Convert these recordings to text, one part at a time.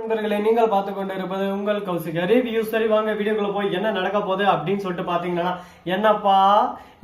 நண்பர்களை நீங்கள் பார்த்து கொண்டு இருப்பது உங்கள் கௌசிக் ரிவ்யூ. சரி வாங்க வீடியோக்குள்ள போய் என்ன நடக்க போகுது அப்படின்னு சொல்லிட்டு பாத்தீங்கன்னா, என்னப்பா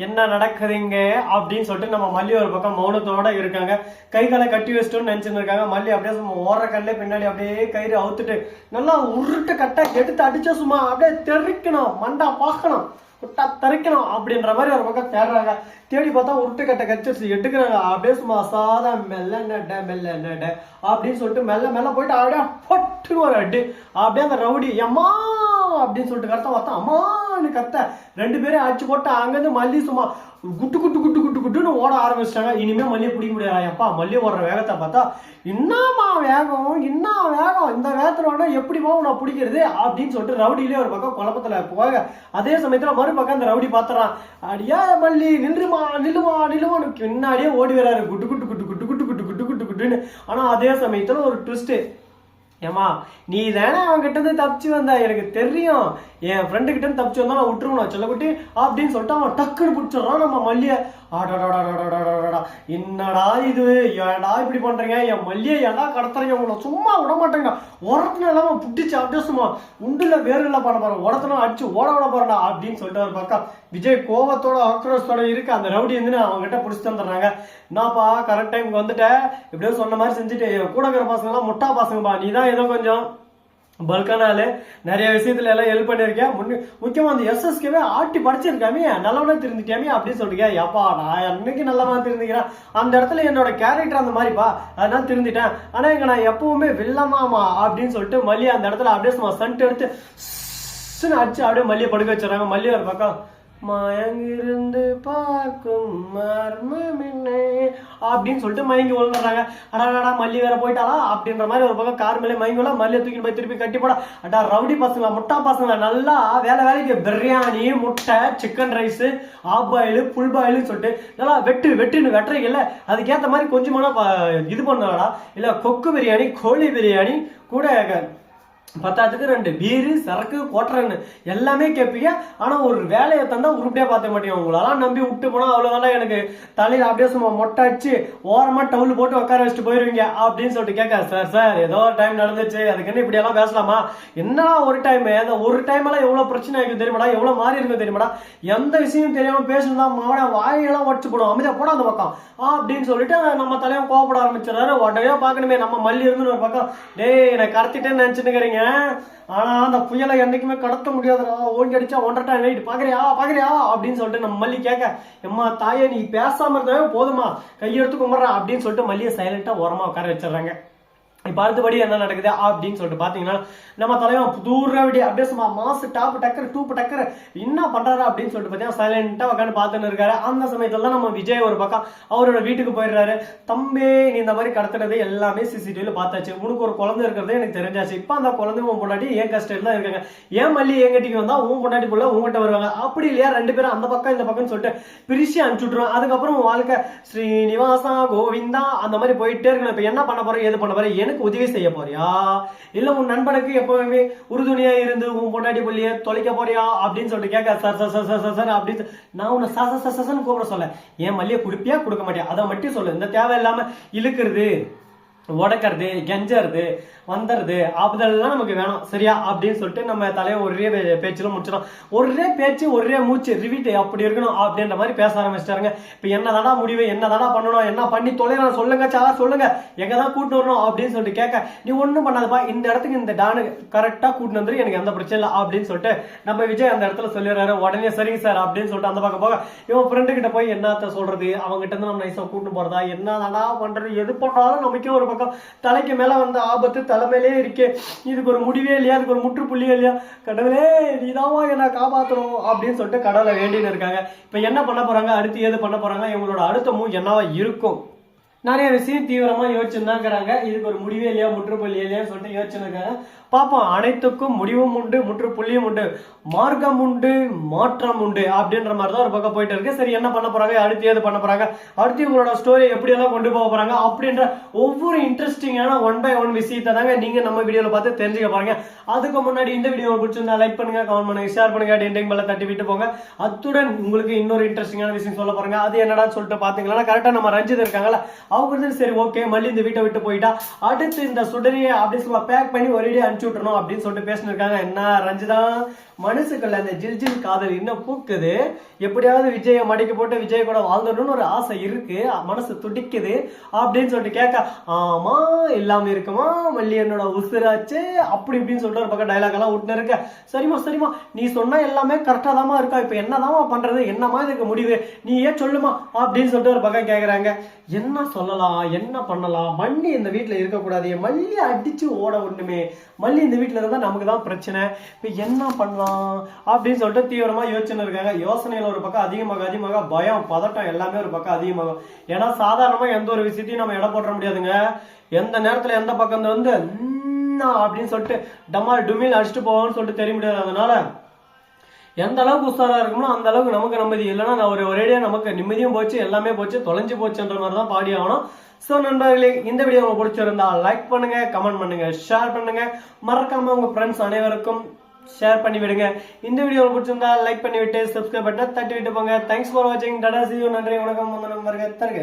என்ன நடக்குதுங்க அப்படின்னு சொல்லிட்டு நம்ம மல்லி ஒரு பக்கம் மௌனத்தோட இருக்காங்க. கை காலை கட்டி வச்சிட்டோம்னு நினைச்சுன்னு இருக்காங்க. மல்லி அப்படியே சும்மா ஓடுற கல்லே பின்னாடி அப்படியே கயிறு அவுத்துட்டு நல்லா உருட்டு கட்டை எடுத்து அடிச்சா சும்மா அப்படியே தெறிக்கணும், மண்டா பார்க்கணும், விட்டா தரிக்கணும் அப்படின்ற மாதிரி ஒரு பக்கம் தேடுறாங்க. தேடி பார்த்தா உருட்டு கட்டை கச்சிருச்சு எடுக்கிறாங்க. அப்படியே சும்மா சாதா மெல்ல நட அப்படின்னு சொல்லிட்டு மெல்ல மெல்ல போயிட்டு அப்படியே பொட்டுன்னு ஒரு அடி. அப்படியே அந்த ரவுடி அம்மா அப்படின்னு சொல்லிட்டு கத்த பார்த்தா அம்மான்னு கத்த ரெண்டு பேரும் அடிச்சு போட்டு அங்கிருந்து மல்லி சும்மா குட்டு குட்டு குட்டு குட்டு குட்டுன்னு ஓட ஆரம்பிச்சிட்டாங்க. இனிமே மல்லியை பிடிக்க முடியாது. எப்பா மல்லி ஓடுற வேகத்தை பார்த்தா என்னமா வேகம், என்ன வேகம், இந்த வேகத்துல எப்படிமா உன்னை பிடிக்கிறது அப்படின்னு சொல்லிட்டு ரவுடியிலே ஒரு பக்கம் குழப்பத்துல போக, அதே சமயத்துல மறுபக்கம் அந்த ரவுடி பாத்துறான். அடியா மல்லி நில்லுமா நில்லுமா நில்லுமான்னு பின்னாடியே ஓடி வராரு குட்டு குட்டு குட்டு குட்டு குட்டு குட்டு குட்டு குட்டு குட்டுன்னு. ஆனா அதே சமயத்துல ஒரு ட்விஸ்ட், ஏமா நீ தானே அவன் கிட்ட இருந்து தப்பிச்சு வந்தா, எனக்கு தெரியும், என் ஃப்ரெண்டு கிட்ட இருந்து தப்பிச்சு வந்தா நான் விட்டுருவா செல்லக்குட்டி அப்படின்னு சொல்லிட்டு அவன் டக்குன்னு பிடிச்சிடறான் நம்ம மல்லிய. ஆடாடாடாடாடாடாடா என்னடா இது, ஏடா இப்படி பண்றீங்க, என் மல்லியை ஏடா கடத்துறீங்க, உங்களை சும்மா விட மாட்டேங்க, உரத்துல இல்லாம புட்டிச்சு அப்படியே சும்மா உண்டுல வேறு இல்லை பண்ண போறேன், உடத்துல அடிச்சு ஓட விட போறா அப்படின்னு சொல்லிட்டு ஒரு பக்கம் விஜய் கோவத்தோட ஆக்ரோஷத்தோட இருக்கு. அந்த ரவுடி வந்து அவங்க கிட்ட பிடிச்சி தந்துடுறாங்க. என்னப்பா கரெக்ட் டைமுக்கு வந்துட்டேன், இப்படியே சொன்ன மாதிரி செஞ்சுட்டு கூட இருக்கிற பசங்க எல்லாம் முட்டா பசங்கப்பா, நீ தான் ஏதோ கொஞ்சம் பல்கானால நிறைய விஷயத்துல எல்லாம் ஹெல்ப் பண்ணிருக்கேன். முக்கியமா அந்த எஸ்எஸ்கேவே ஆட்டி படிச்சிருக்காமே, நல்லவனா திருந்திக்காமே அப்படின்னு சொல்லிருக்கா. எப்பா நான் அன்னைக்கு நல்லவா திருந்திக்கிறேன், அந்த இடத்துல என்னோட கேரக்டர் அந்த மாதிரிப்பா, அதனால திருந்திட்டேன். ஆனா இங்க நான் எப்பவுமே வில்லமாமா அப்படின்னு சொல்லிட்டு மல்லியை அந்த இடத்துல அப்படியே சும்மா சண்ட் எடுத்து அடிச்சு அப்படியே மல்லியை படுக்க வச்சுறாங்க. மல்லியை ஒரு பக்கம் மயங்கிருந்து பார்க்கும் மர்மமில்லை அப்படின்னு சொல்லிட்டு மயங்கி விழுந்துடுறாங்க. அடாடா மல்லி வேற போயிட்டாளா அப்படின்ற மாதிரி ஒரு பக்கம் கார் மேலே மயங்கி விழா மல்லியை தூக்கி போய் திருப்பி கட்டி போட. அடா ரவுடி பசங்களா முட்டா பசங்களா நல்லா வேலைக்கு பிரியாணி, முட்டை, chicken rice, half boil, full பாயில்னு சொல்லிட்டு நல்லா வெட்டுன்னு வெட்டுறீங்கல்ல, அதுக்கேற்ற மாதிரி கொஞ்சமான இது பண்ணாடா இல்ல கொக்கு பிரியாணி, கோழி பிரியாணி கூட பத்தாத்துக்கு 2 பீரு, சரக்கு, கோட்டரன்னு எல்லாமே கேட்பீங்க. ஆனா ஒரு வேலையை தந்தா உருப்படியா பார்த்த மாட்டீங்க. உங்களெல்லாம் நம்பி விட்டு போனா அவ்வளவுதான் எனக்கு தலையில அப்படியே சும்மா மொட்டை அடிச்சு ஓரமா டவுல் போட்டு உட்கார வச்சுட்டு போயிருவீங்க அப்படின்னு சொல்லிட்டு கேட்க. சார் ஏதோ ஒரு டைம் நடந்துச்சு, அதுக்கு என்ன இப்படி எல்லாம் பேசலாமா, என்ன ஒரு டைம், அந்த ஒரு டைம் எல்லாம் எவ்வளவு பிரச்சனை ஆகும் தெரியுமாடா, எவ்வளவு மாறி இருக்கும் தெரியுமாடா, எந்த விஷயம் தெரியாம பேசணும்னா மாவன வாயெல்லாம் உடச்சு போடும், அமைதியா போட அந்த பக்கம் அப்படின்னு சொல்லிட்டு நம்ம தலையும் கோவப்பட ஆரம்பிச்சிடறாரு. உடனே பாக்கணுமே நம்ம மல்லி இருந்து ஒரு பக்கம், டேய் எனக்கு கடத்திட்டேன்னு நினைச்சுன்னு, ஆனா அந்த புயலை என்னைக்குமே கடத்த முடியாதுடா, ஓங்கி அடிச்சா 1.5 நைட் பாக்குறியா அப்படின்னு சொல்லிட்டு நம்ம மல்லி கேட்க, எம்மா தாயே நீ பேசாம இருந்தாவே போதுமா, கையெடுத்து கும்பிட்றா அப்படின்னு சொல்லிட்டு மல்லியை சைலண்டா ஓரமா உட்கார வச்சிடறாங்க. இப்ப அடுத்தபடி என்ன நடக்குது அப்படின்னு சொல்லிட்டு பாத்தீங்கன்னா, நம்ம தலைவன் தூரவடி அப்படியே சும்மா மாசு டாப் டக்கர் டூப் டக்கர் என்ன பண்றாரு அப்படின்னு சொல்லிட்டு பாத்தீங்கன்னா சைலண்டா உட்காந்து பாத்துன்னு இருக்காரு. அந்த சமயத்துல தான் நம்ம விஜய் ஒரு பக்கம் அவரோட வீட்டுக்கு போயிடுறாரு. தம்பி நீ இந்த மாதிரி கடத்துறது எல்லாமே சிசிடிவில பார்த்தாச்சு, உனக்கு ஒரு குழந்தை இருக்கிறது எனக்கு தெரிஞ்சாச்சு, இப்ப அந்த குழந்தை உன் பொண்டாட்டி என் கஷ்டம் தான் இருக்காங்க, ஏன் மல்லி எங்கிட்டிக்கு வந்தா உன் பொண்டாட்டி போல உங்ககிட்ட வருவாங்க, அப்படி இல்லையா 2 பேரும் அந்த பக்கம் இந்த பக்கம் சொல்லிட்டு பிரிச்சு அனுப்பிச்சுட்ருவோம். அதுக்கப்புறம் வாழ்க்கை ஸ்ரீனிவாசா கோவிந்தா அந்த மாதிரி போயிட்டே இருக்கணும். இப்ப என்ன பண்ண போறேன், ஏது பண்ண போறேன், எனக்கு உதவி செய்ய போறியா இல்ல உன் நண்பனுக்கு எப்பவுமே உறுதுணையா இருந்து உன் பொண்டாட்டி புள்ளிய தொலைக்க போறியா அப்படின்னு சொல்லிட்டு கேட்க. சார் அப்படின்னு நான் உன்னை சசன்னு கூப்பிட சொல்ல, என் மல்லியை குடுப்பியா கொடுக்க மாட்டியா அதை மட்டும் சொல்லு, இந்த தேவையில்லாம இழுக்கிறது உடக்கிறது கெஞ்சறது வந்துடுது அதெல்லாம் நமக்கு வேணும் சரியா அப்படின்னு சொல்லிட்டு நம்ம தலையை ஒரே பேச்சுல முடிச்சிடும். ஒரே பேச்சு ஒரே மூச்சு ரிவீட் அப்படி இருக்கணும் அப்படின்ற மாதிரி பேச ஆரம்பிச்சிட்டாருங்க. இப்ப என்னதாடா முடிவு, என்னதாடா பண்ணணும், என்ன பண்ணி தொலைறோம் சொல்லுங்க சார் சொல்லுங்க, எங்கதான் கூட்டு வரணும் அப்படின்னு சொல்லிட்டு கேட்க, நீ ஒண்ணும் பண்ணாதப்பா, இந்த இடத்துக்கு இந்த டானு கரெக்டா கூட்டு வந்துரு, எனக்கு எந்த பிரச்சனை இல்லை அப்படின்னு சொல்லிட்டு நம்ம விஜய் அந்த இடத்துல சொல்லிடுறாரு. உடனே சரிங்க சார் அப்படின்னு சொல்லிட்டு அந்த பக்கம் போக இவன் ஃப்ரெண்டு கிட்ட போய் என்னத்த சொல்றது, அவங்க கிட்ட இருந்து நம்ம நைஸா கூட்டு போறதா, என்னதாடா பண்றது, எது பண்ணாலும் நமக்கே ஒரு பக்கம் தலைக்கு மேல வந்த ஆபத்து தலைமையிலே இருக்கே, இதுக்கு ஒரு முடிவே இல்லையா, அதுக்கு ஒரு முற்றுப்புள்ளியே இல்லையா, கடவுளே நீதான் என்ன காப்பாற்றணும் அப்படின்னு சொல்லிட்டு கடவுளை வேண்டின்னு இருக்காங்க. இப்ப என்ன பண்ண போறாங்க, அடுத்து ஏது பண்ண போறாங்க, இவங்களோட அடுத்த மூவ் என்னவா இருக்கும், நிறைய விஷயம் தீவிரமா யோசிச்சுன்னு தான் இருக்கிறாங்க. இதுக்கு ஒரு முடிவே இல்லையா முற்றுப்புள்ளி இல்லையான்னு சொல்லிட்டு யோசிச்சுன்னு இருக்காங்க. பாப்போம், அனைத்துக்கும் முடிவும் உண்டு முற்றுப்புள்ளியும் உண்டு, மார்க்கம் உண்டு மாற்றம் உண்டு அப்படின்ற மாதிரி தான் ஒரு பக்கம் போயிட்டு இருக்கு. சரி என்ன பண்ண போறாங்க, அடுத்து ஏது பண்ண போறாங்க, அடுத்து உங்களோட ஸ்டோரி எப்படி எல்லாம் கொண்டு போக போறாங்க அப்படின்ற ஒவ்வொரு இன்ட்ரெஸ்டிங்கான 1 by 1 விஷயத்தை தாங்க நீங்க நம்ம வீடியோல பார்த்து தெரிஞ்சுக்க போறீங்க. அதுக்கு முன்னாடி இந்த வீடியோ பிடிச்சிருந்தா லைக் பண்ணுங்க, கமெண்ட் பண்ணுங்க, ஷேர் பண்ணுங்க, டெண்டிங் பெல்ல தட்டி விட்டு போங்க. அத்துடன் உங்களுக்கு இன்னொரு இன்ட்ரெஸ்டிங்கான விஷயம் சொல்ல போறாங்க. அது என்னடான்னு சொல்லிட்டு பாத்தீங்கன்னா கரெக்டா நம்ம ரஞ்சித் இருக்காங்கல்ல அவங்க வந்து சரி ஓகே மல்லி இந்த வீட்டை விட்டு போயிட்டா அடுத்து இந்த சுடரியை அப்படி சொல்ல பேக் பண்ணி ஒரேடியா அனுப்பிச்சு விட்டுறணும் அப்படின்னு சொல்லிட்டு பேசினிருக்காங்க. என்ன ரஞ்சிதா மனசுக்குள்ள அந்த ஜில் ஜில் காதல் இன்னும் பூக்குது. எப்படியாவது விஜயை மடிக்க போட்டு விஜய் கூட வாழ்ந்துடணும்னு ஒரு ஆசை இருக்கு, மனசு துடிக்குது அப்படின்னு சொல்லிட்டு கேட்க ஆமா இல்லாம இருக்குமா மல்லி என்னோட உசுராச்சு அப்படி இப்படின்னு சொல்லிட்டு ஒரு பக்கம் டைலாக் எல்லாம் விட்டுன்னு இருக்க. சரிமா நீ சொன்னா எல்லாமே கரெக்டா தாமா இருக்கா, இப்ப என்னதாமா பண்றது, என்னமா இதுக்கு முடிவு நீ ஏன் சொல்லுமா அப்படின்னு சொல்லிட்டு ஒரு பக்கம் கேக்குறாங்க. என்ன சொல்லலாம் என்ன பண்ணலாம், மல்லி இந்த வீட்டுல இருக்கக்கூடாது, மல்லி அடிச்சு ஓட ஒண்ணுமே, மல்லி இந்த வீட்டுல இருந்தா நமக்கு தான் பிரச்சனை, இப்ப என்ன பண்ணலாம் அப்படின்னு சொல்லிட்டு தீவிரமா யோசனை இருக்காங்க. யோசனையில ஒரு பக்கம் அதிகமாக பயம் பதட்டம் எல்லாமே ஒரு பக்கம் அதிகமாகும். ஏன்னா சாதாரணமா எந்த ஒரு விஷயத்தையும் நம்ம இடம் போட முடியாதுங்க. எந்த நேரத்துல எந்த பக்கம் வந்து அப்படின்னு சொல்லிட்டு டமால் டுமில் அடிச்சுட்டு போவோம்னு சொல்லிட்டு தெரிய முடியாது. அதனால எந்த அளவுக்கு உஷாரா இருக்கணும் அந்த அளவுக்கு நமக்கு நிம்மதி, இல்லைன்னா நான் ஒரேடியா நமக்கு நிம்மதியும் போச்சு எல்லாமே போச்சு தொலைஞ்சு போச்சுன்ற மாதிரி தான் பாடி ஆகணும். சோ நண்பர்களே இந்த வீடியோ உங்களுக்கு பிடிச்சிருந்தா லைக் பண்ணுங்க, கமெண்ட் பண்ணுங்க, ஷேர் பண்ணுங்க, மறக்காம உங்க ஃப்ரெண்ட்ஸ் அனைவருக்கும் ஷேர் பண்ணி விடுங்க. இந்த வீடியோ பிடிச்சிருந்தா லைக் பண்ணி விட்டு சப்ஸ்கிரைப் பட்டனை தட்டி விட்டு போங்க. தேங்க்ஸ் ஃபார் வாட்சிங். டாடா, see you, நன்றி, வணக்கம், வந்தனம், வருக, தருக.